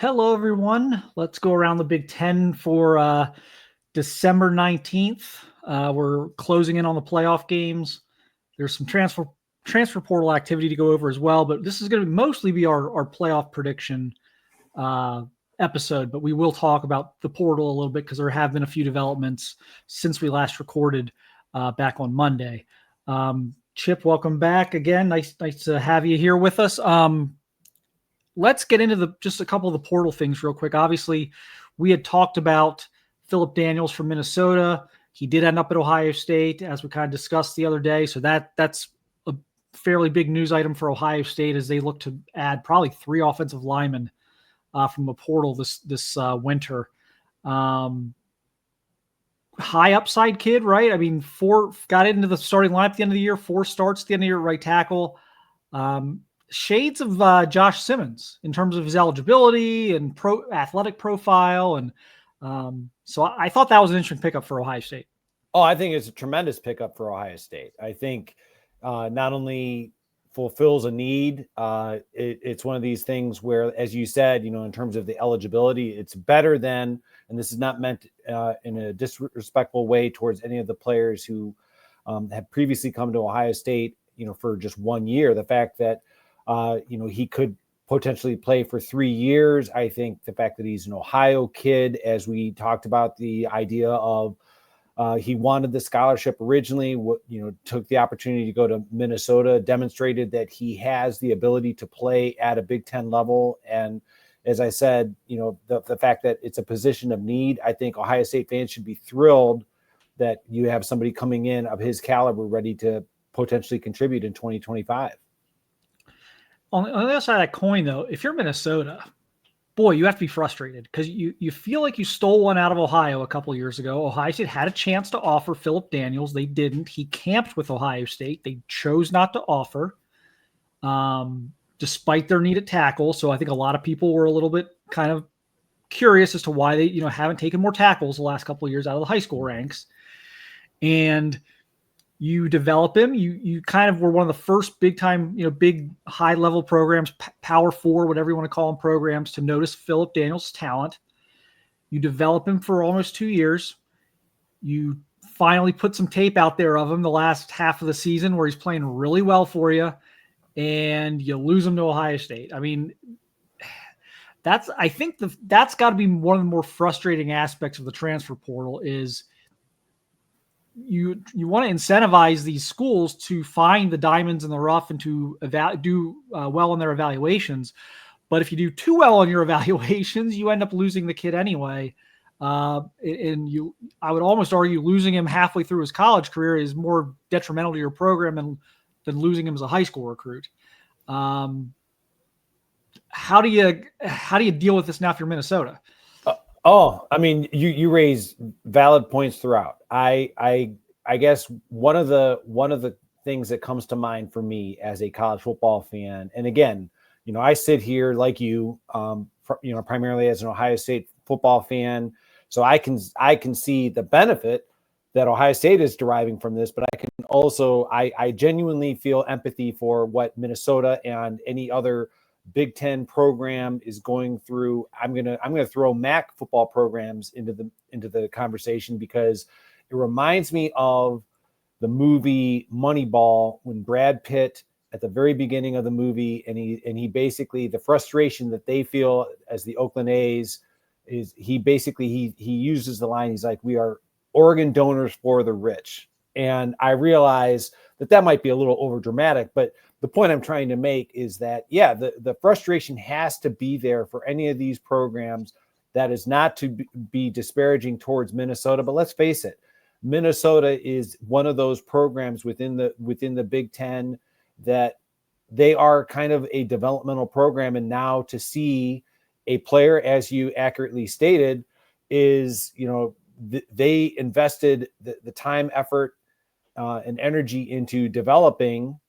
Hello, everyone. Let's go around the Big Ten for December 19th. We're closing in on the playoff games. There's some transfer portal activity to go over as well, but this is going to mostly be our playoff prediction episode. But we will talk about the portal a little bit because there have been a few developments since we last recorded back on Monday. Chip, welcome back again. Nice to have you here with us. Let's get into just a couple of the portal things real quick. Obviously, we had talked about Philip Daniels from Minnesota. He did end up at Ohio State, as we kind of discussed the other day. So that's a fairly big news item for Ohio State as they look to add probably 3 offensive linemen from the portal this winter. High upside kid, right? I mean, 4 got into the starting lineup at the end of the year, 4 starts at the end of the year at right tackle. Shades of Josh Simmons in terms of his eligibility and athletic profile. And so I thought that was an interesting pickup for Ohio State. Oh, I think it's a tremendous pickup for Ohio State. I think not only fulfills a need, it's one of these things where, as you said, in terms of the eligibility, it's better than, and this is not meant in a disrespectful way towards any of the players who have previously come to Ohio State, for just 1 year. The fact that he could potentially play for 3 years. I think the fact that he's an Ohio kid, as we talked about, the idea of he wanted the scholarship originally, took the opportunity to go to Minnesota, demonstrated that he has the ability to play at a Big Ten level. And as I said, the fact that it's a position of need, I think Ohio State fans should be thrilled that you have somebody coming in of his caliber ready to potentially contribute in 2025. On the other side of that coin, though, if you're Minnesota, boy, you have to be frustrated because you feel like you stole one out of Ohio a couple of years ago. Ohio State had a chance to offer Philip Daniels. They didn't. He camped with Ohio State. They chose not to offer, despite their need at tackle. So I think a lot of people were a little bit kind of curious as to why they haven't taken more tackles the last couple of years out of the high school ranks. And you develop him. You kind of were one of the first big time, big high level programs, Power 4, whatever you want to call them, programs to notice Philip Daniels' talent. You develop him for almost 2 years. You finally put some tape out there of him the last half of the season where he's playing really well for you, and you lose him to Ohio State. I mean, I think that's got to be one of the more frustrating aspects of the transfer portal is you want to incentivize these schools to find the diamonds in the rough and to do well on their evaluations. But if you do too well on your evaluations, you end up losing the kid anyway. I would almost argue losing him halfway through his college career is more detrimental to your program than losing him as a high school recruit. How do you deal with this now if you're Minnesota? I mean, you raise valid points throughout. I guess one of the things that comes to mind for me as a college football fan, and again, I sit here like you, primarily as an Ohio State football fan, so I can see the benefit that Ohio State is deriving from this, but I can also I genuinely feel empathy for what Minnesota and any other Big Ten program is going through. I'm gonna throw MAC football programs into the conversation because it reminds me of the movie Moneyball when Brad Pitt at the very beginning of the movie and he basically, the frustration that they feel as the Oakland A's is he uses the line, he's like, we are organ donors for the rich. And I realize that might be a little over dramatic, but the point I'm trying to make is that, yeah, the frustration has to be there for any of these programs. That is not to be disparaging towards Minnesota, but let's face it, Minnesota is one of those programs within the Big Ten that they are kind of a developmental program. And now to see a player, as you accurately stated, is, they invested the time, effort, and energy into developing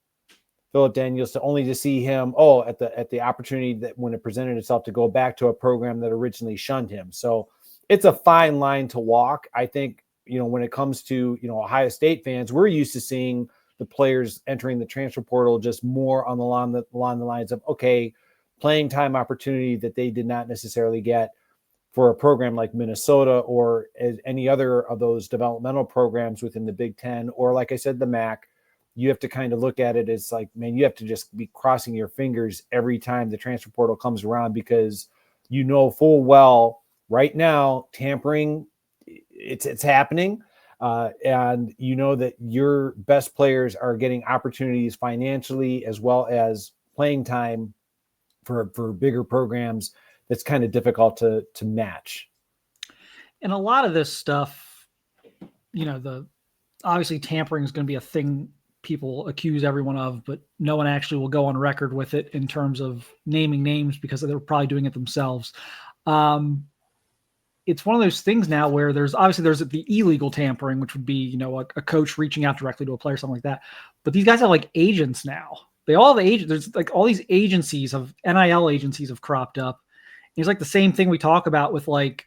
Philip Daniels to see him at the opportunity that when it presented itself to go back to a program that originally shunned him. So it's a fine line to walk. I think, when it comes to, Ohio State fans, we're used to seeing the players entering the transfer portal just more along the lines of, okay, playing time opportunity that they did not necessarily get for a program like Minnesota or any other of those developmental programs within the Big Ten, or like I said, the MAC. You have to kind of look at it as like, man, you have to just be crossing your fingers every time the transfer portal comes around, because you know full well right now tampering, it's happening. And you know that your best players are getting opportunities financially as well as playing time for bigger programs. That's kind of difficult to match. And a lot of this stuff, obviously tampering is going to be a thing people accuse everyone of, but no one actually will go on record with it in terms of naming names because they're probably doing it themselves. It's one of those things now where there's the illegal tampering, which would be, a coach reaching out directly to a player, something like that. But these guys have like agents now. They all have agents. There's like all these agencies of NIL agencies have cropped up. It's like the same thing we talk about with like,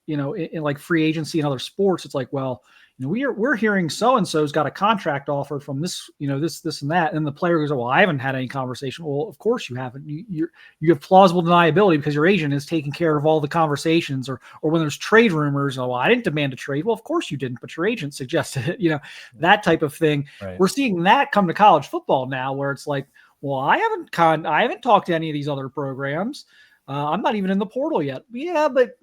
in like free agency and other sports. It's like, well, we're hearing so-and-so's got a contract offer from this, this and that. And the player goes, well, I haven't had any conversation. Well, of course you haven't. You have plausible deniability because your agent is taking care of all the conversations, or when there's trade rumors, well, I didn't demand a trade. Well, of course you didn't, but your agent suggested it, that type of thing. Right. We're seeing that come to college football now, where it's like, well, I haven't talked to any of these other programs. I'm not even in the portal yet. Yeah, but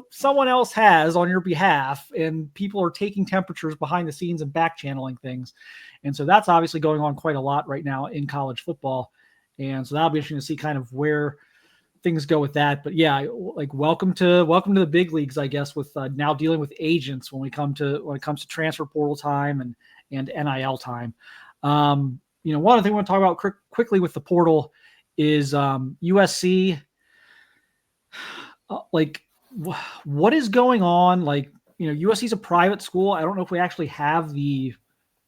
someone else has on your behalf, and people are taking temperatures behind the scenes and back channeling things. And so that's obviously going on quite a lot right now in college football. And so that'll be interesting to see kind of where things go with that. But yeah, like welcome to the big leagues, I guess, with now dealing with agents when it comes to transfer portal time and NIL time. One other thing I want to talk about quickly with the portal is USC. What is going on? Like, USC is a private school. I don't know if we actually have the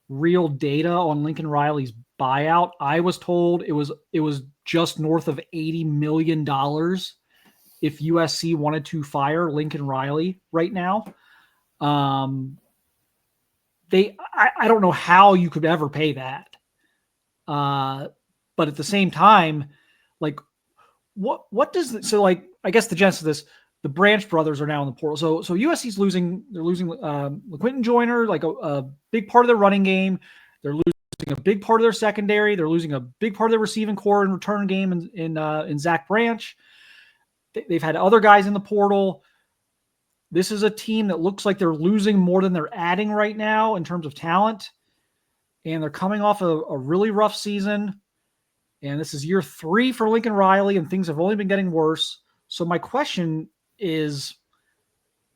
real data on Lincoln Riley's buyout. I was told it was just north of $80 million if USC wanted to fire Lincoln Riley right now. I don't know how you could ever pay that. But at the same time, like, what does I guess the genesis of this, the Branch brothers are now in the portal. So USC's losing Quentin Joyner, like a big part of their running game. They're losing a big part of their secondary. They're losing a big part of their receiving core and return game in Zach Branch. They've had other guys in the portal. This is a team that looks like they're losing more than they're adding right now in terms of talent. And they're coming off a really rough season. And this is year 3 for Lincoln Riley, and things have only been getting worse. So my question is,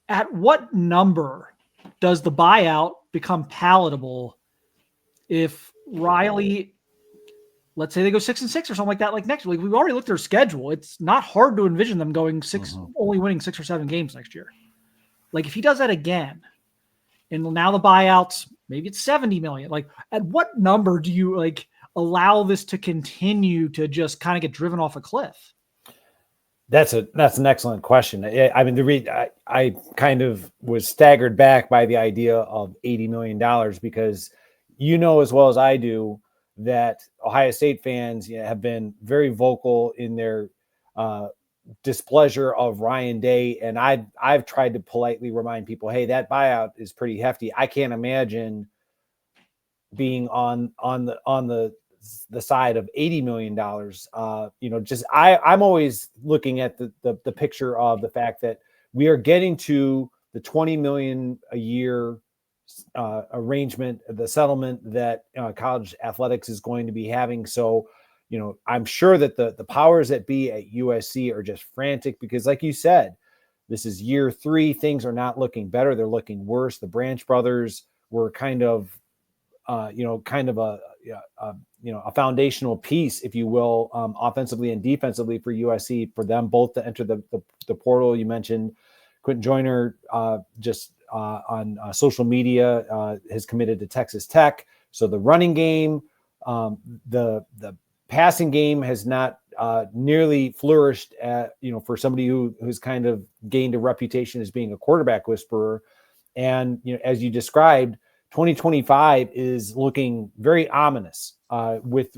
at what number does the buyout become palatable if Riley, let's say they go 6-6 or something like that, like next week? We've already looked at their schedule. It's not hard to envision them going only winning 6 or 7 games next year. Like if he does that again, and now the buyouts, maybe it's $70 million. Like at what number do you allow this to continue to just kind of get driven off a cliff? That's an excellent question. I mean, I kind of was staggered back by the idea of $80 million because as well as I do that Ohio State fans have been very vocal in their displeasure of Ryan Day, and I've tried to politely remind people, hey, that buyout is pretty hefty. I can't imagine being on the side of $80 million. I'm always looking at the picture of the fact that we are getting to the $20 million a year arrangement, the settlement that college athletics is going to be having. So, I'm sure that the powers that be at USC are just frantic because, like you said, this is year 3. Things are not looking better. They're looking worse. The Branch brothers were kind of a foundational piece, if you will, offensively and defensively for USC, for them both to enter the portal. You mentioned Quentin Joyner just on social media has committed to Texas Tech. So the running game, the passing game has not nearly flourished for somebody who's kind of gained a reputation as being a quarterback whisperer. And, as you described, 2025 is looking very ominous with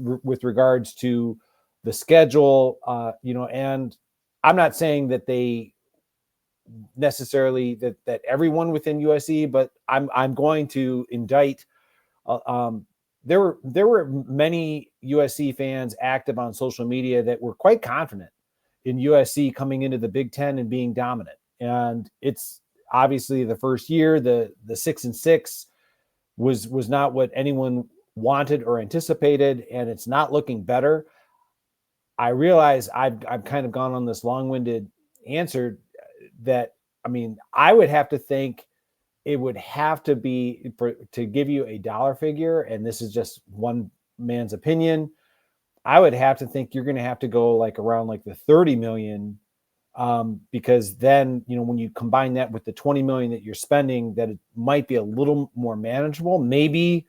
regards to the schedule, and I'm not saying that they necessarily that everyone within USC, but I'm going to indict. There were many USC fans active on social media that were quite confident in USC coming into the Big Ten and being dominant. And it's obviously the first year, the 6-6 was not what anyone wanted or anticipated, and it's not looking better. I realize I've kind of gone on this long-winded answer that, I mean, I would have to think it would have to be to give you a dollar figure, and this is just one man's opinion. I would have to think you're going to have to go like around like the 30 million, because then, when you combine that with the 20 million that you're spending, that it might be a little more manageable. Maybe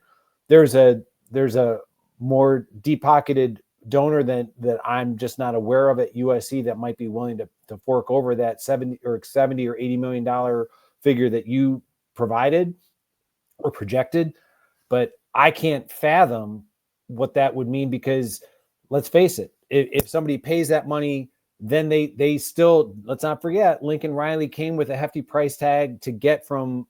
there's a more deep-pocketed donor that I'm just not aware of at USC that might be willing to fork over that 70 or $80 million figure that you provided or projected. But I can't fathom what that would mean, because let's face it, if somebody pays that money, then they still, let's not forget, Lincoln Riley came with a hefty price tag to get from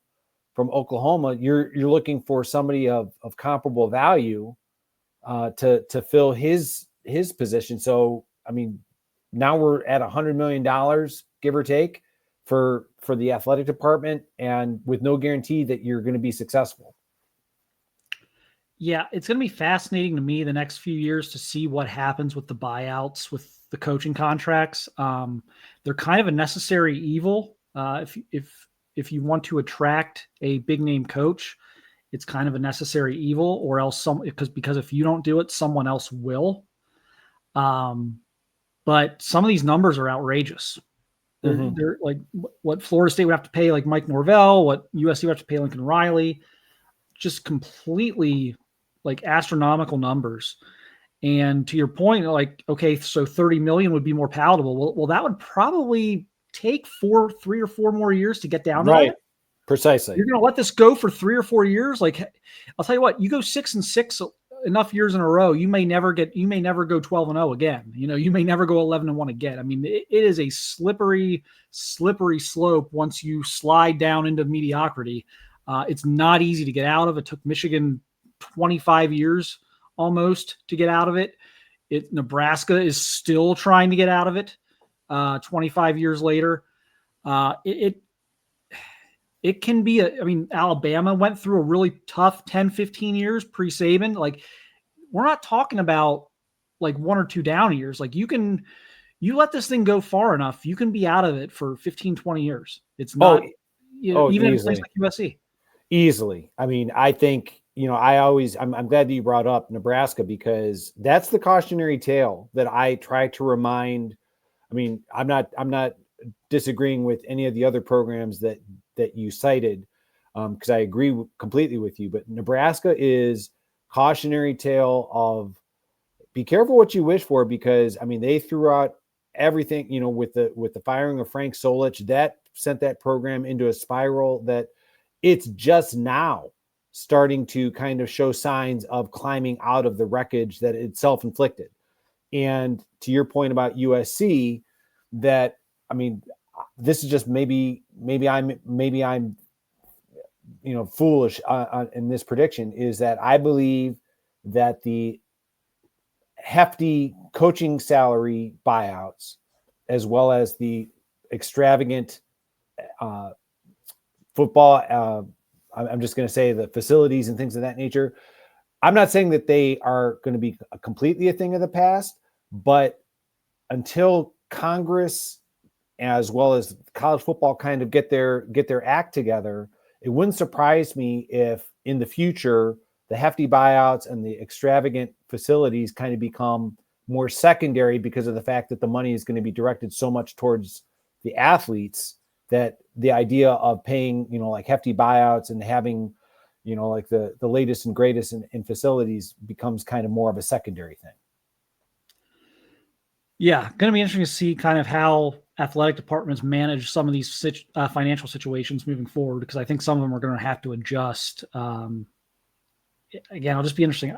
Oklahoma. You're looking for somebody of comparable value to fill his position. So, I mean, now we're at $100 million, give or take, for the athletic department, and with no guarantee that you're going to be successful. Yeah, it's going to be fascinating to me the next few years to see what happens with the buyouts, with the coaching contracts. They're kind of a necessary evil. If you want to attract a big name coach, it's kind of a necessary evil, or else because if you don't do it, someone else will. But some of these numbers are outrageous. They're like what Florida State would have to pay like Mike Norvell, what USC would have to pay Lincoln Riley, just completely like astronomical numbers. And to your point, like, okay, so 30 million would be more palatable. Well, that would probably take 3 or 4 more years to get down to right. That. Precisely. You're going to let this go for 3 or 4 years. Like, I'll tell you what, you go 6-6 enough years in a row, you may never go 12-0 again. You may never go 11-1 again. I mean, it is a slippery slope once you slide down into mediocrity. It's not easy to get out of. It took Michigan 25 years almost to get out of it. Nebraska is still trying to get out of it 25 years later. It can be Alabama went through a really tough 10, 15 years pre-Saban. Like, we're not talking about like 1 or 2 down years. Like, you let this thing go far enough, you can be out of it for 15, 20 years. It's not, even in a place like USC. Easily. I mean, I think, I'm glad that you brought up Nebraska, because that's the cautionary tale that I try to remind. I mean, I'm not disagreeing with any of the other programs that you cited, because I agree completely with you. But Nebraska is cautionary tale of be careful what you wish for, because I mean, they threw out everything, with the firing of Frank Solich, that sent that program into a spiral that it's just now starting to kind of show signs of climbing out of the wreckage that it self-inflicted. And to your point about USC, that, I mean, this is just maybe I'm foolish in this prediction, is that I believe that the hefty coaching salary buyouts, as well as the extravagant football, I'm just going to say the facilities and things of that nature, I'm not saying that they are going to be completely a thing of the past, but until Congress as well as college football kind of get their act together, it wouldn't surprise me if in the future the hefty buyouts and the extravagant facilities kind of become more secondary, because of the fact that the money is going to be directed so much towards the athletes, that the idea of paying, like hefty buyouts and having, like the latest and greatest in facilities becomes kind of more of a secondary thing. Yeah, going to be interesting to see kind of how athletic departments manage some of these financial situations moving forward, because I think some of them are going to have to adjust. Again, it'll just be interesting.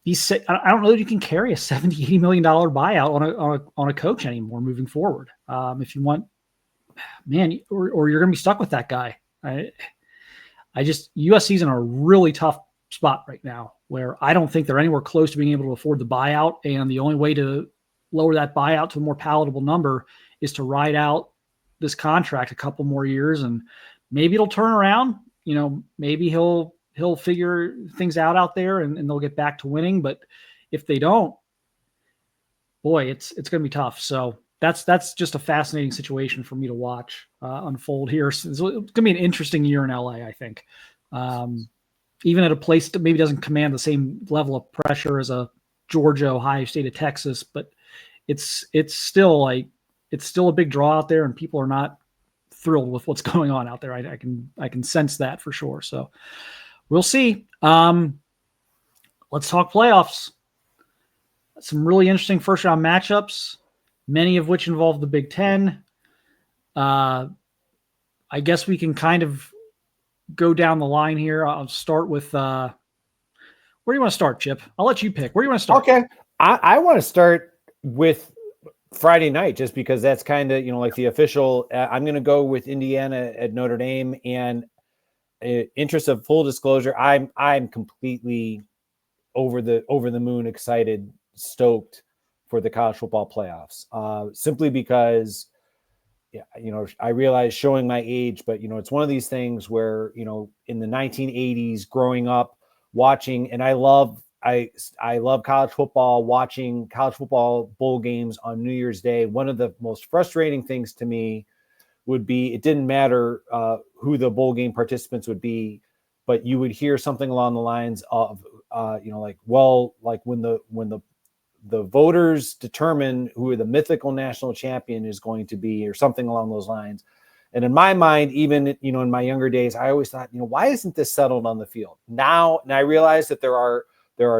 I don't know that you can carry a $70-80 million buyout on a coach anymore moving forward. If you want, man, or you're going to be stuck with that guy. USC's in a really tough spot right now where I don't think they're anywhere close to being able to afford the buyout. And the only way to lower that buyout to a more palatable number is to ride out this contract a couple more years, and maybe it'll turn around. Maybe he'll figure things out there and they'll get back to winning. But if they don't, boy, it's going to be tough. So that's just a fascinating situation for me to watch unfold here. So it's going to be an interesting year in LA, I think. Even at a place that maybe doesn't command the same level of pressure as a Georgia, Ohio State, or Texas, but it's still a big draw out there, and people are not thrilled with what's going on out there. I can sense that for sure. So we'll see. Let's talk playoffs. Some really interesting first round matchups, many of which involve the Big Ten. I guess we can kind of go down the line here. I'll start with where do you want to start, Chip? I'll let you pick. Where do you want to start? Okay. I want to start with Friday night, just because that's kind of, like the official. I'm going to go with Indiana at Notre Dame, and interest of full disclosure, I'm completely over the moon excited, stoked for the college football playoffs. Simply because, I realize showing my age, but it's one of these things where in the 1980s, growing up watching, and I love college football, watching college football bowl games on New Year's Day. One of the most frustrating things to me would be, it didn't matter who the bowl game participants would be, but you would hear something along the lines of, when the voters determine who the mythical national champion is going to be, or something along those lines. And in my mind, even, in my younger days, I always thought, why isn't this settled on the field now? And I realize that there are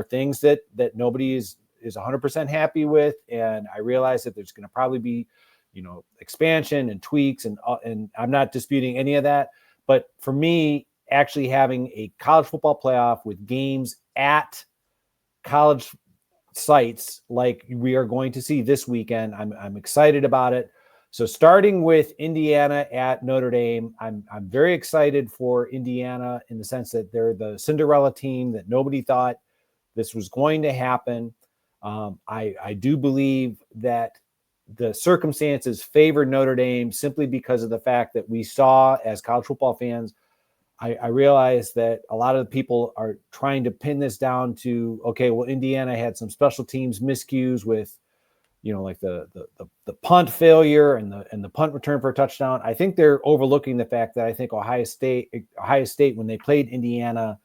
things that nobody is 100% happy with. And I realize that there's going to probably be, expansion and tweaks, and I'm not disputing any of that. But for me, actually having a college football playoff with games at college sites like we are going to see this weekend, I'm excited about it. So starting with Indiana at Notre Dame, I'm very excited for Indiana in the sense that they're the Cinderella team that nobody thought this was going to happen. I do believe that the circumstances favored Notre Dame simply because of the fact that we saw, as college football fans, I realize that a lot of the people are trying to pin this down to, okay, well, Indiana had some special teams miscues with, like the punt failure and the punt return for a touchdown. I think they're overlooking the fact that I think Ohio State, when they played Indiana,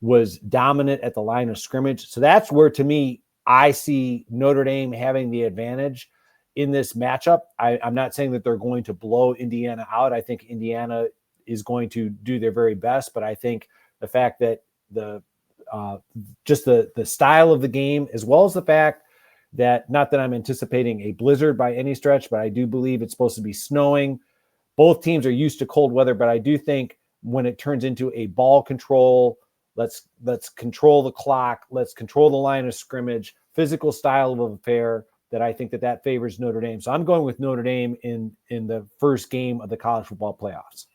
was dominant at the line of scrimmage. So that's where, to me, I see Notre Dame having the advantage in this matchup. I'm not saying that they're going to blow Indiana out. I think Indiana is going to do their very best, but I think the fact that the style of the game, as well as the fact that, not that I'm anticipating a blizzard by any stretch, but I do believe it's supposed to be snowing. Both teams are used to cold weather, but I do think when it turns into a ball control, let's control the clock, let's control the line of scrimmage, physical style of affair, that I think that favors Notre Dame. So I'm going with Notre Dame in the first game of the college football playoffs.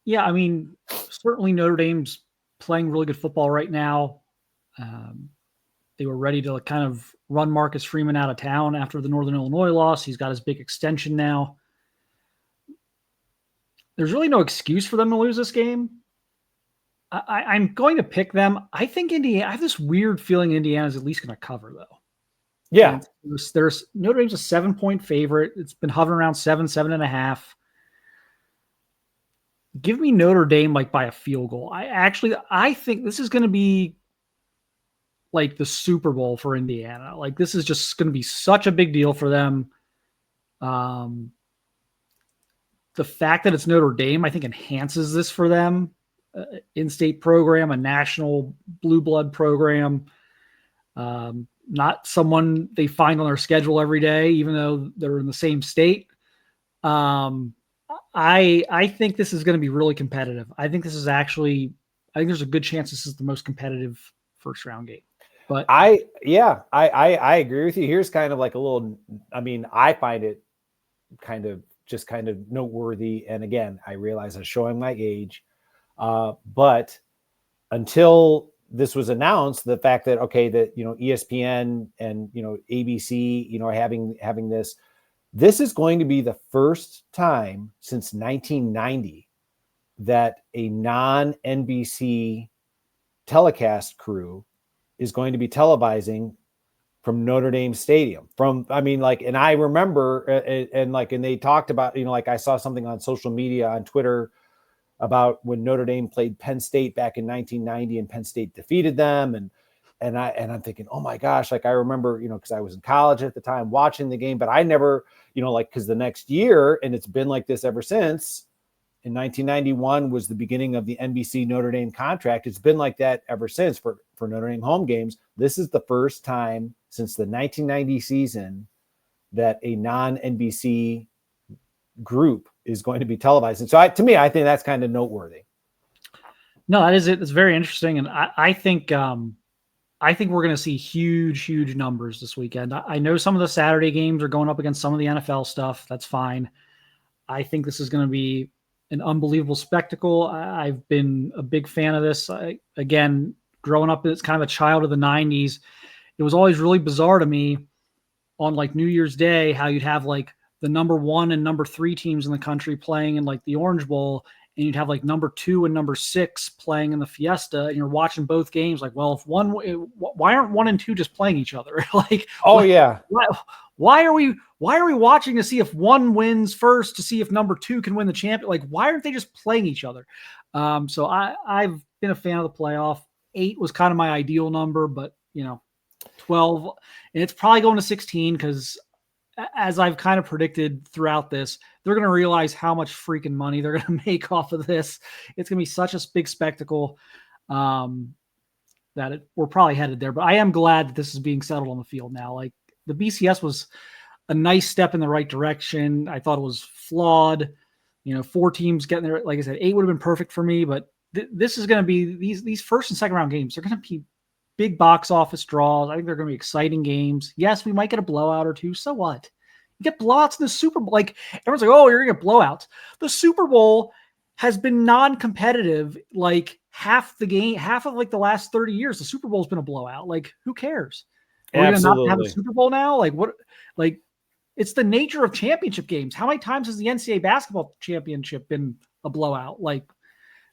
Yeah, I mean, certainly Notre Dame's playing really good football right now. They were ready to kind of run Marcus Freeman out of town after the Northern Illinois loss. He's got his big extension now. There's really no excuse for them to lose this game. I'm going to pick them. I think Indiana. I have this weird feeling Indiana's at least going to cover, though. Yeah, there's Notre Dame's a 7-point favorite. It's been hovering around 7.5. Give me Notre Dame by a field goal. I think this is going to be like the Super Bowl for Indiana. Like, this is just going to be such a big deal for them. The fact that it's Notre Dame, I think, enhances this for them. In-state program, a national blue blood program. Not someone they find on their schedule every day, even though they're in the same state. I think this is going to be really competitive. I think there's a good chance this is the most competitive first round game. But I agree with you. Here's kind of like a little, I mean, I find it kind of noteworthy. And again, I realize I'm showing my age, but until this was announced, the fact that, okay, that, ESPN and, ABC, are having this is going to be the first time since 1990 that a non-NBC telecast crew is going to be televising from Notre Dame Stadium. And I remember, and they talked about, I saw something on social media, on Twitter, about when Notre Dame played Penn State back in 1990 and Penn State defeated them. And I'm thinking, oh my gosh, I remember, because I was in college at the time watching the game, but I never, because the next year, and it's been like this ever since, in 1991 was the beginning of the NBC Notre Dame contract. It's been like that ever since for Notre Dame home games. This is the first time since the 1990 season that a non-NBC group is going to be televised. And so to me, I think that's kind of noteworthy. No, that is it. It's very interesting. And I think we're going to see huge numbers this weekend. I know some of the Saturday games are going up against some of the NFL stuff. That's fine. I think this is going to be an unbelievable spectacle. I've been a big fan of this. Again, growing up as kind of a child of the 90s, it was always really bizarre to me on like New Year's Day how you'd have like the number 1 and number 3 teams in the country playing in like the Orange Bowl, and you'd have like number 2 and number 6 playing in the Fiesta, and you're watching both games like, well, why aren't 1 and 2 just playing each other? Like, why are we watching to see if 1 wins first, to see if number 2 can win the champion? Like, why aren't they just playing each other? So I've been a fan of the playoff. 8 was kind of my ideal number, but 12, and it's probably going to 16 because, as I've kind of predicted throughout this, they're going to realize how much freaking money they're going to make off of this. It's going to be such a big spectacle that we're probably headed there. But I am glad that this is being settled on the field now. Like, the BCS was a nice step in the right direction. I thought it was flawed. 4 teams getting there. Like I said, 8 would have been perfect for me, but this is going to be these first and second round games. They're going to be big box office draws. I think they're going to be exciting games. Yes, we might get a blowout or 2. So what? You get blowouts in the Super Bowl. Like, everyone's like, oh, you're going to get blowouts. The Super Bowl has been non-competitive like half of like the last 30 years. The Super Bowl has been a blowout. Like, who cares? Are we going to not have a Super Bowl now? Like, what? Like, it's the nature of championship games. How many times has the NCAA basketball championship been a blowout? Like,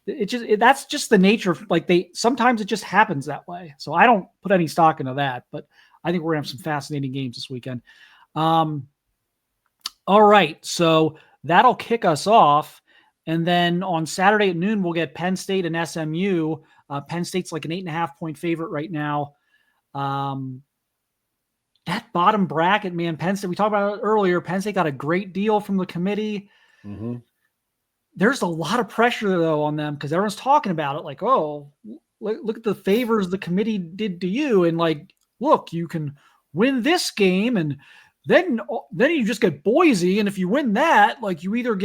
that's just the nature of, like, sometimes it just happens that way. So I don't put any stock into that, but I think we're gonna have some fascinating games this weekend. All right, so that'll kick us off. And then on Saturday at noon, we'll get Penn State and SMU. Penn State's like an 8.5-point favorite right now. That bottom bracket, man, Penn State, we talked about it earlier. Penn State got a great deal from the committee. Mm-hmm. There's a lot of pressure, though, on them because everyone's talking about it. Like, oh, look at the favors the committee did to you. And like, look, you can win this game. And then you just get Boise. And if you win that, like, you either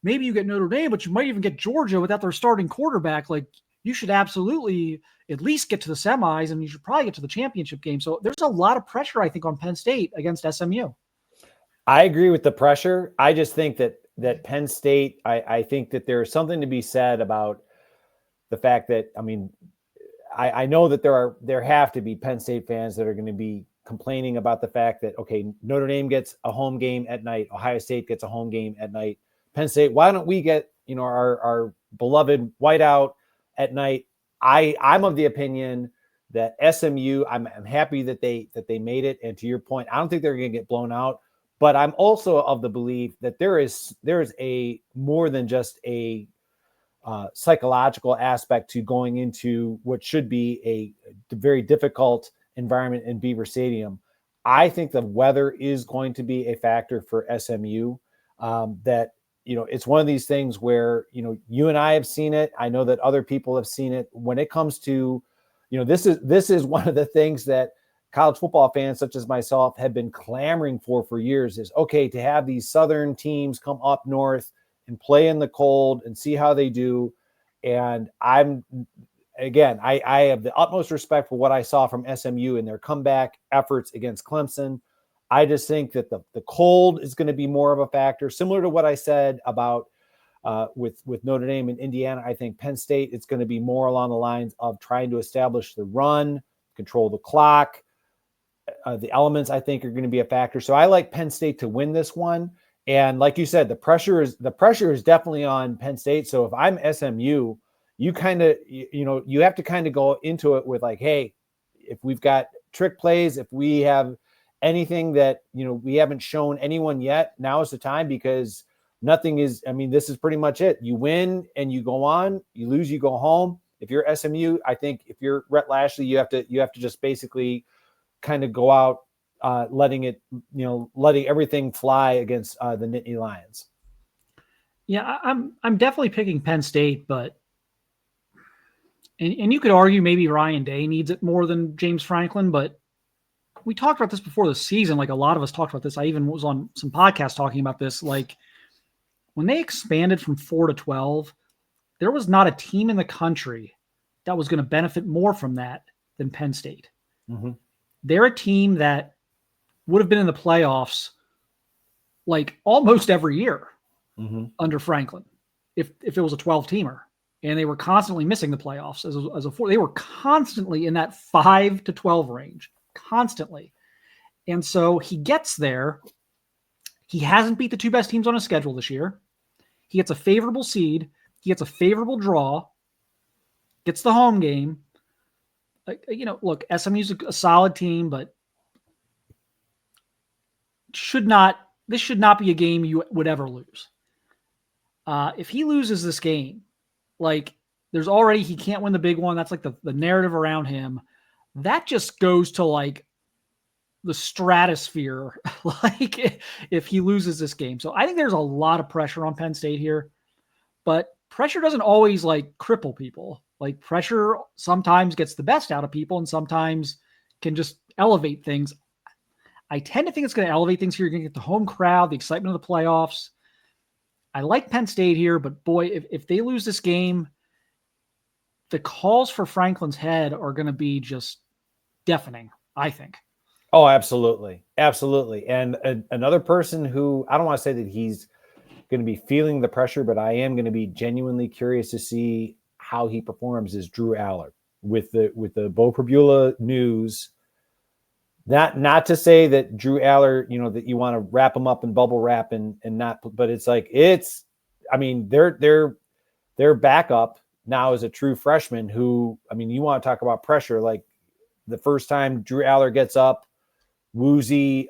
maybe you get Notre Dame, but you might even get Georgia without their starting quarterback. Like, you should absolutely at least get to the semis, and you should probably get to the championship game. So there's a lot of pressure, I think, on Penn State against SMU. I agree with the pressure. I just think that Penn State, I think that there's something to be said about the fact that, I mean, I know that there have to be Penn State fans that are going to be complaining about the fact that, okay, Notre Dame gets a home game at night, Ohio State gets a home game at night. Penn State, why don't we get, our beloved whiteout at night? I'm of the opinion that SMU, I'm happy that they made it. And to your point, I don't think they're going to get blown out. But I'm also of the belief that there is a more than just a psychological aspect to going into what should be a very difficult environment in Beaver Stadium. I think the weather is going to be a factor for SMU. That, it's one of these things where, you and I have seen it. I know that other people have seen it. When it comes to, this is one of the things that college football fans such as myself have been clamoring for years, is okay to have these Southern teams come up north and play in the cold and see how they do. And again, I have the utmost respect for what I saw from SMU in their comeback efforts against Clemson. I just think that the cold is going to be more of a factor, similar to what I said about with Notre Dame and Indiana. I think Penn State, it's going to be more along the lines of trying to establish the run, control the clock. The elements, I think, are going to be a factor. So I like Penn State to win this one. And like you said, the pressure is definitely on Penn State. So if I'm SMU, you kind of, you have to kind of go into it with like, hey, if we've got trick plays, if we have anything that, we haven't shown anyone yet, now is the time, because nothing is, this is pretty much it. You win and you go on, you lose, you go home. If you're SMU, I think if you're Rhett Lashlee, you have to just basically kind of go out, letting everything fly against the Nittany Lions. Yeah, I'm definitely picking Penn State, but and you could argue maybe Ryan Day needs it more than James Franklin, but we talked about this before the season. Like a lot of us talked about this. I even was on some podcasts talking about this. Like when they expanded from 4 to 12, there was not a team in the country that was going to benefit more from that than Penn State. Mm-hmm. They're a team that would have been in the playoffs like almost every year under Franklin if it was a 12-teamer. And they were constantly missing the playoffs as a 4. They were constantly in that 5 to 12 range, constantly. And so he gets there. He hasn't beat the 2 best teams on his schedule this year. He gets a favorable seed. He gets a favorable draw, gets the home game. Look, SMU's a solid team, but this should not be a game you would ever lose. If he loses this game, like there's already, he can't win the big one. That's like the narrative around him. That just goes to like the stratosphere, like if he loses this game. So I think there's a lot of pressure on Penn State here, but pressure doesn't always like cripple people. Like pressure sometimes gets the best out of people and sometimes can just elevate things. I tend to think it's going to elevate things here. You're going to get the home crowd, the excitement of the playoffs. I like Penn State here, but boy, if they lose this game, the calls for Franklin's head are going to be just deafening, I think. Oh, absolutely. Absolutely. And another person who, I don't want to say that he's going to be feeling the pressure, but I am going to be genuinely curious to see how he performs is Drew Aller with the Bo Perbula news. Not to say that Drew Aller, that you want to wrap him up in bubble wrap and not, but it's like, their backup now is a true freshman who, you want to talk about pressure. Like the first time Drew Aller gets up, woozy.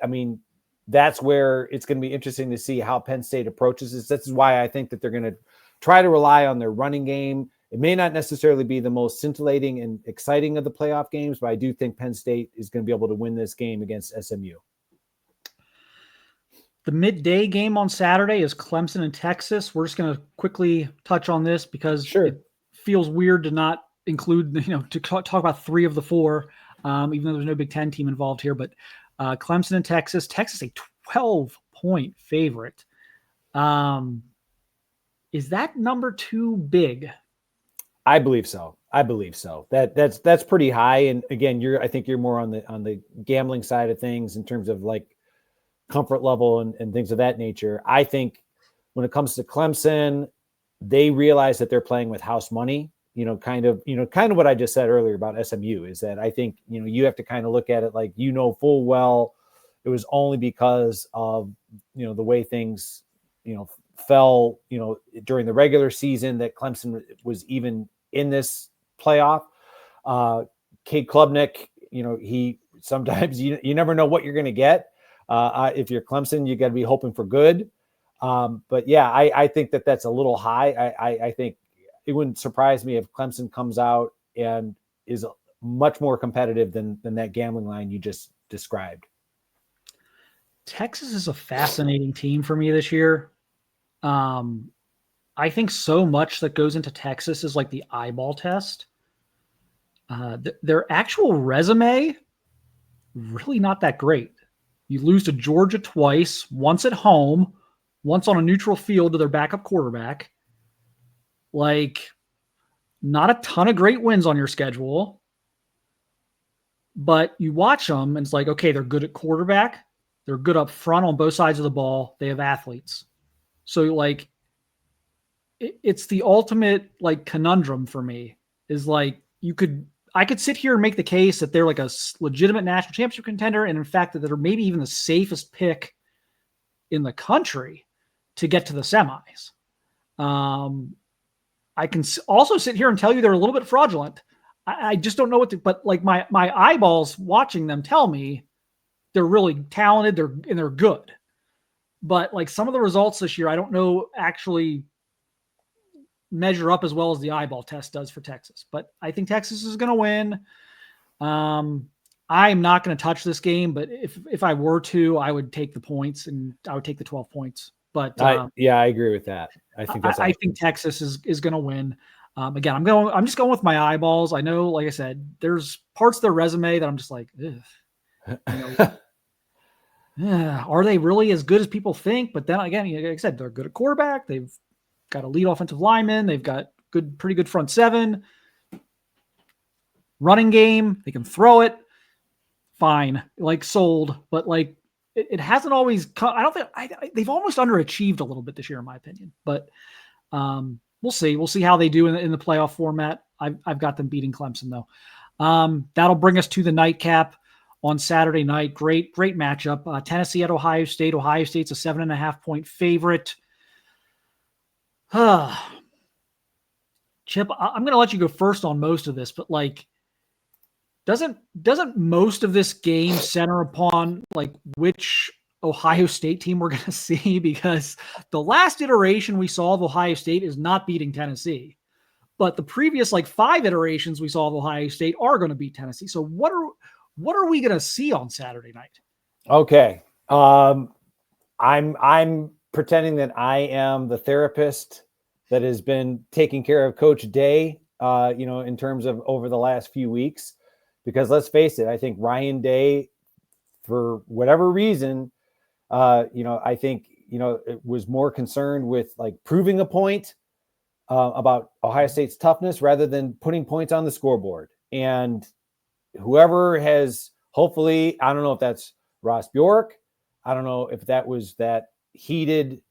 That's where it's going to be interesting to see how Penn State approaches this. This is why I think that they're going to try to rely on their running game. It may not necessarily be the most scintillating and exciting of the playoff games, but I do think Penn State is going to be able to win this game against SMU. The midday game on Saturday is Clemson and Texas. We're just going to quickly touch on this because It feels weird to not include, to talk about 3 of the 4, even though there's no Big Ten team involved here. But Clemson and Texas a 12-point favorite. Is that number too big? I believe so. That's pretty high. And again, I think you're more on the gambling side of things in terms of like comfort level and things of that nature. I think when it comes to Clemson, they realize that they're playing with house money. Kind of what I just said earlier about SMU is that I think, you have to kind of look at it like, full well, it was only because of, the way things, fell, during the regular season that Clemson was even in this playoff. Cade Klubnik, he sometimes you never know what you're going to get. If you're Clemson, you got to be hoping for good. But yeah, I think that's a little high. I think it wouldn't surprise me if Clemson comes out and is much more competitive than that gambling line you just described. Texas is a fascinating team for me this year. I think so much that goes into Texas is like the eyeball test. Their actual resume, really not that great. You lose to Georgia twice, once at home, once on a neutral field to their backup quarterback. Like, not a ton of great wins on your schedule, but you watch them and it's like, okay, they're good at quarterback. They're good up front on both sides of the ball. They have athletes. So like, it's the ultimate like conundrum for me is like, I could sit here and make the case that they're like a legitimate national championship contender. And in fact, that they're maybe even the safest pick in the country to get to the semis. I can also sit here and tell you they're a little bit fraudulent. I just don't know what to, but like my eyeballs watching them tell me they're really talented. They're good. But like some of the results this year, I don't know actually measure up as well as the eyeball test does for Texas, but I think Texas is going to win. I'm not going to touch this game, but if I were to, I would take the points and I would take the 12 points. But I agree with that. I think that's I think Texas is going to win. Again, I'm just going with my eyeballs. I know, like I said, there's parts of their resume that I'm just like, are they really as good as people think? But then again, like I said, they're good at quarterback. They've got a lead offensive lineman. They've got pretty good front seven. Running game, they can throw it. Fine, like sold, but like it hasn't always come. I don't think they've almost underachieved a little bit this year, in my opinion. But we'll see. We'll see how they do in the playoff format. I've got them beating Clemson though. That'll bring us to the nightcap on Saturday night. Great matchup. Tennessee at Ohio State. Ohio State's a 7.5 point favorite. Chip, I'm going to let you go first on most of this, but like, doesn't most of this game center upon like which Ohio State team we're going to see? Because the last iteration we saw of Ohio State is not beating Tennessee, but the previous like 5 iterations we saw of Ohio State are going to beat Tennessee. So what are we going to see on Saturday night? Okay. I'm pretending that I am the therapist that has been taking care of Coach Day, in terms of over the last few weeks, because let's face it, I think Ryan Day, for whatever reason, I think, it was more concerned with like proving a point about Ohio State's toughness rather than putting points on the scoreboard. And whoever has, hopefully, I don't know if that's Ross Bjork. I don't know if that was that heated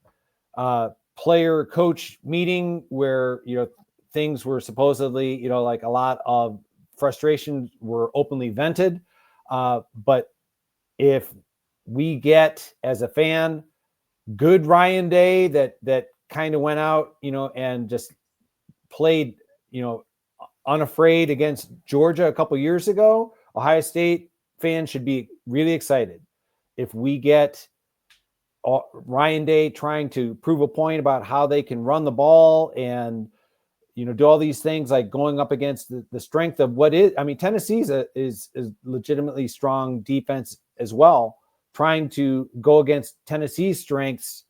player coach meeting where, things were supposedly, like a lot of frustrations were openly vented. But if we get, as a fan, good Ryan Day that kind of went out, and just played, unafraid against Georgia a couple years ago, Ohio State fans should be really excited. If we get Ryan Day trying to prove a point about how they can run the ball and, do all these things, like going up against the strength of what is, Tennessee is legitimately strong defense as well. Trying to go against Tennessee's strengths,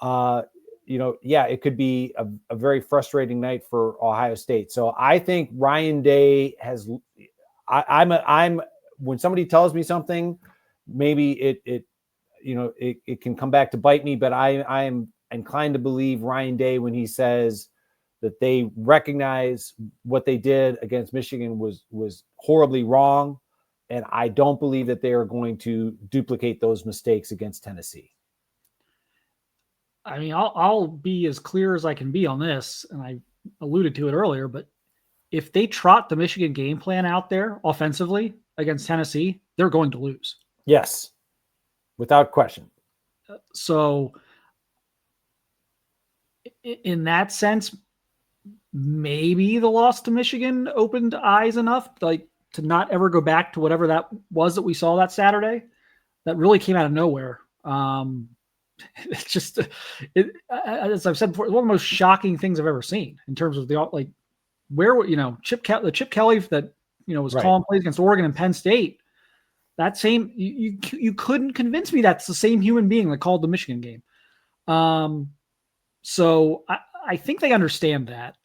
it could be a very frustrating night for Ohio State. So I think Ryan Day has, I'm when somebody tells me something, maybe it can come back to bite me, but I'm inclined to believe Ryan Day when he says that they recognize what they did against Michigan was horribly wrong. And I don't believe that they are going to duplicate those mistakes against Tennessee. I'll be as clear as I can be on this, and I alluded to it earlier, but if they trot the Michigan game plan out there offensively against Tennessee, they're going to lose. Yes, without question. So in that sense, maybe the loss to Michigan opened eyes enough like to not ever go back to whatever that was that we saw that Saturday. That really came out of nowhere. It's just, as I've said before, it's one of the most shocking things I've ever seen in terms of the Chip Kelly that was right. calling plays against Oregon and Penn State. That same you couldn't convince me that's the same human being that called the Michigan game. So I think they understand that.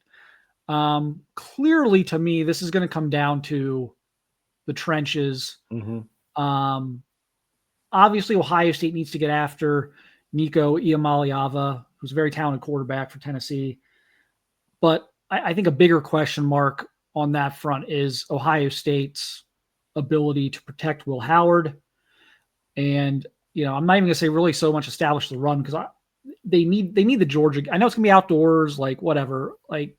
Clearly, to me, this is going to come down to the trenches. Mm-hmm. Obviously, Ohio State needs to get after Nico Iamaleava, who's a very talented quarterback for Tennessee. But I think a bigger question mark on that front is Ohio State's ability to protect Will Howard. And, I'm not even going to say really so much establish the run because they need the Georgia. I know it's going to be outdoors, like whatever. Like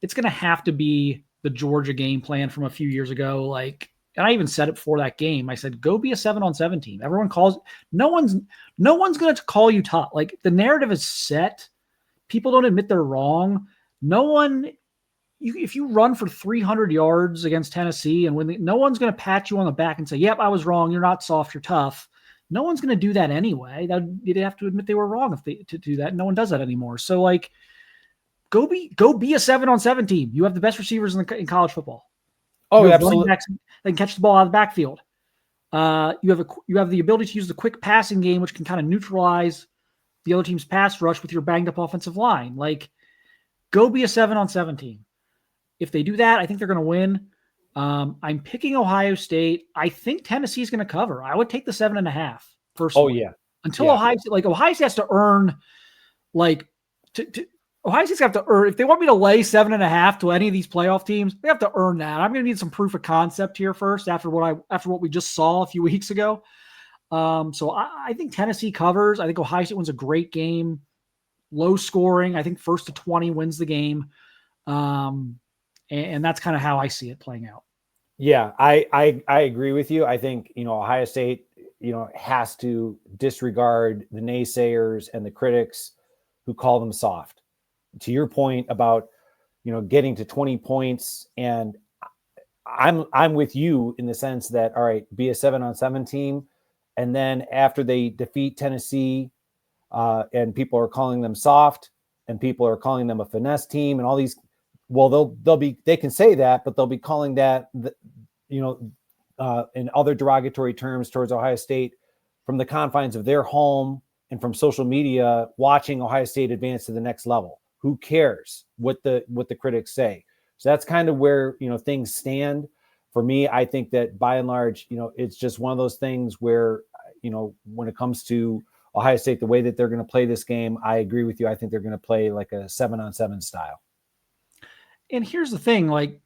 it's going to have to be the Georgia game plan from a few years ago. Like, and I even said it before that game. I said, go be a 7-on-7 team. Everyone calls. No one's going to call you tough. Like the narrative is set. People don't admit they're wrong. No one. If you run for 300 yards against Tennessee and no one's going to pat you on the back and say, "Yep, I was wrong. You're not soft. You're tough." No one's going to do that anyway. You'd have to admit they were wrong to do that. No one does that anymore. So like, go be a 7-on-7 team. You have the best receivers in college football. Oh, absolutely. They can catch the ball out of the backfield. You have the ability to use the quick passing game, which can kind of neutralize the other team's pass rush with your banged up offensive line. Like, go be a 7-on-7 team. If they do that, I think they're going to win. I'm picking Ohio State. I think Tennessee's going to cover. I would take the 7.5 personally. Oh yeah. Until Ohio State has to earn, Ohio State's have to earn. If they want me to lay 7.5 to any of these playoff teams, they have to earn that. I'm going to need some proof of concept here first after what we just saw a few weeks ago. So I think Tennessee covers. I think Ohio State wins a great game, low scoring. I think 1st to 20 wins the game. And that's kind of how I see it playing out. Yeah, I agree with you. I think, Ohio State, has to disregard the naysayers and the critics who call them soft. To your point about, getting to 20 points, and I'm with you in the sense that, all right, be a 7-on-7 team. And then after they defeat Tennessee, and people are calling them soft and people are calling them a finesse team and all these, well, they can say that, but they'll be calling that, in other derogatory terms towards Ohio State from the confines of their home and from social media, watching Ohio State advance to the next level. Who cares what the critics say? So that's kind of where, things stand for me. I think that by and large, it's just one of those things where, when it comes to Ohio State, the way that they're going to play this game, I agree with you. I think they're going to play like a 7-on-7 style. And here's the thing, like,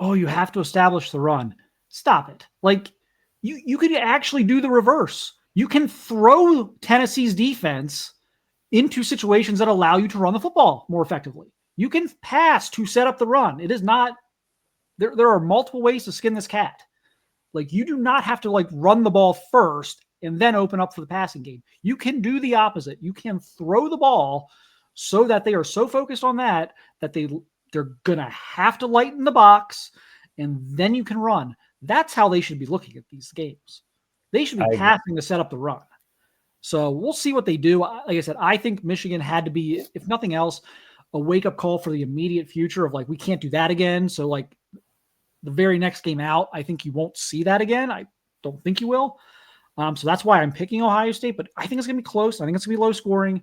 you have to establish the run. Stop it. Like, you could actually do the reverse. You can throw Tennessee's defense into situations that allow you to run the football more effectively. You can pass to set up the run. It is not there are multiple ways to skin this cat. Like, you do not have to run the ball first and then open up for the passing game. You can do the opposite. You can throw the ball so that they are so focused on that they're going to have to lighten the box, and then you can run. That's how they should be looking at these games. They should be passing to set up the run. So we'll see what they do. Like I said, I think Michigan had to be, if nothing else, a wake-up call for the immediate future of we can't do that again. So the very next game out, I think you won't see that again. I don't think you will. So that's why I'm picking Ohio State, but I think it's going to be close. I think it's going to be low scoring,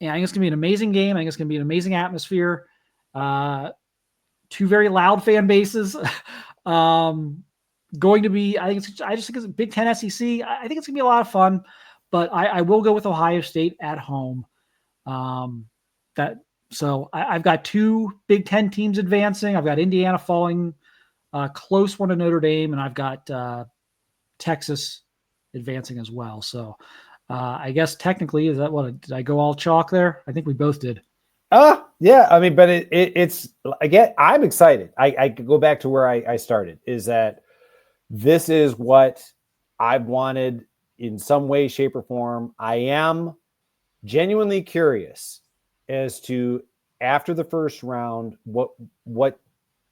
and I think it's going to be an amazing game. I think it's going to be an amazing atmosphere. Two very loud fan bases. Going to be, I just think it's a Big Ten SEC. I think it's going to be a lot of fun, but I will go with Ohio State at home. So I've got two Big Ten teams advancing. I've got Indiana falling close one to Notre Dame, and I've got Texas advancing as well. So I guess technically, did I go all chalk there? I think we both did. Yeah. I mean, but it's again, I'm excited. I could go back to where I started, is that this is what I've wanted in some way, shape, or form. I am genuinely curious as to, after the first round, what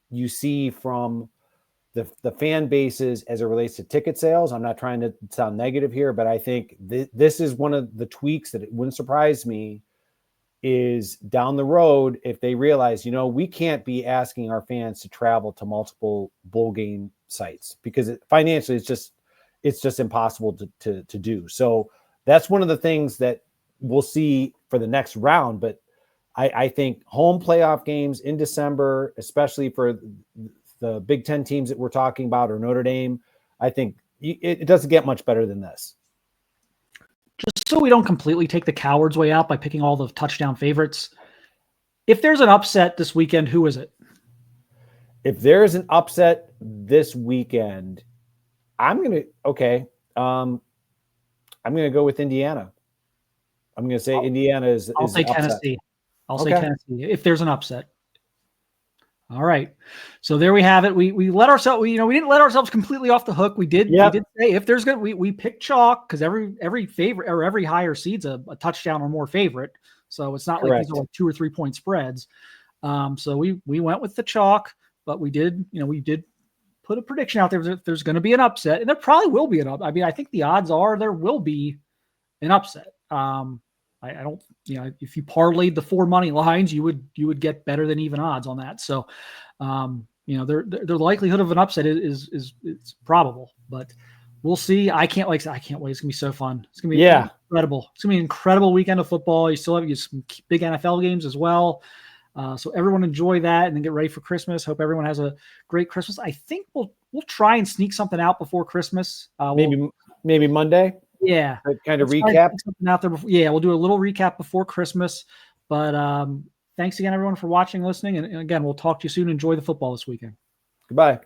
you see from the fan bases as it relates to ticket sales. I'm not trying to sound negative here, but I think this is one of the tweaks that it wouldn't surprise me is down the road, if they realize, we can't be asking our fans to travel to multiple bowl game sites because financially it's just impossible to do. So that's one of the things that we'll see for the next round. But I think home playoff games in December, especially for the Big Ten teams that we're talking about, or Notre Dame, I think it doesn't get much better than this. Just so we don't completely take the coward's way out by picking all the touchdown favorites, If there's an upset this weekend, who is it? If there is an upset this weekend, I'm gonna go with Indiana. I'm gonna say Indiana is. I'll say upset. Tennessee. I'll say Tennessee if there's an upset. All right. So there we have it. We let ourselves, we didn't let ourselves completely off the hook. We did say if there's going to, we picked chalk because every favorite or every higher seed's a touchdown or more favorite. So it's not like these are like 2 or 3 point spreads. So we went with the chalk, but we did put a prediction out there that there's going to be an upset, and there probably will be an upset. I mean, I think the odds are there will be an upset. I don't, if you parlayed the 4 money lines, you would get better than even odds on that. So, the likelihood of an upset is probable, but we'll see. I can't wait. It's gonna be so fun. It's gonna be incredible. It's gonna be an incredible weekend of football. You still have some big NFL games as well. So everyone enjoy that and then get ready for Christmas. Hope everyone has a great Christmas. I think we'll try and sneak something out before Christmas. Maybe Monday. Yeah. Kind of recap. Something out there before, we'll do a little recap before Christmas. But thanks again, everyone, for watching, listening. And again, we'll talk to you soon. Enjoy the football this weekend. Goodbye.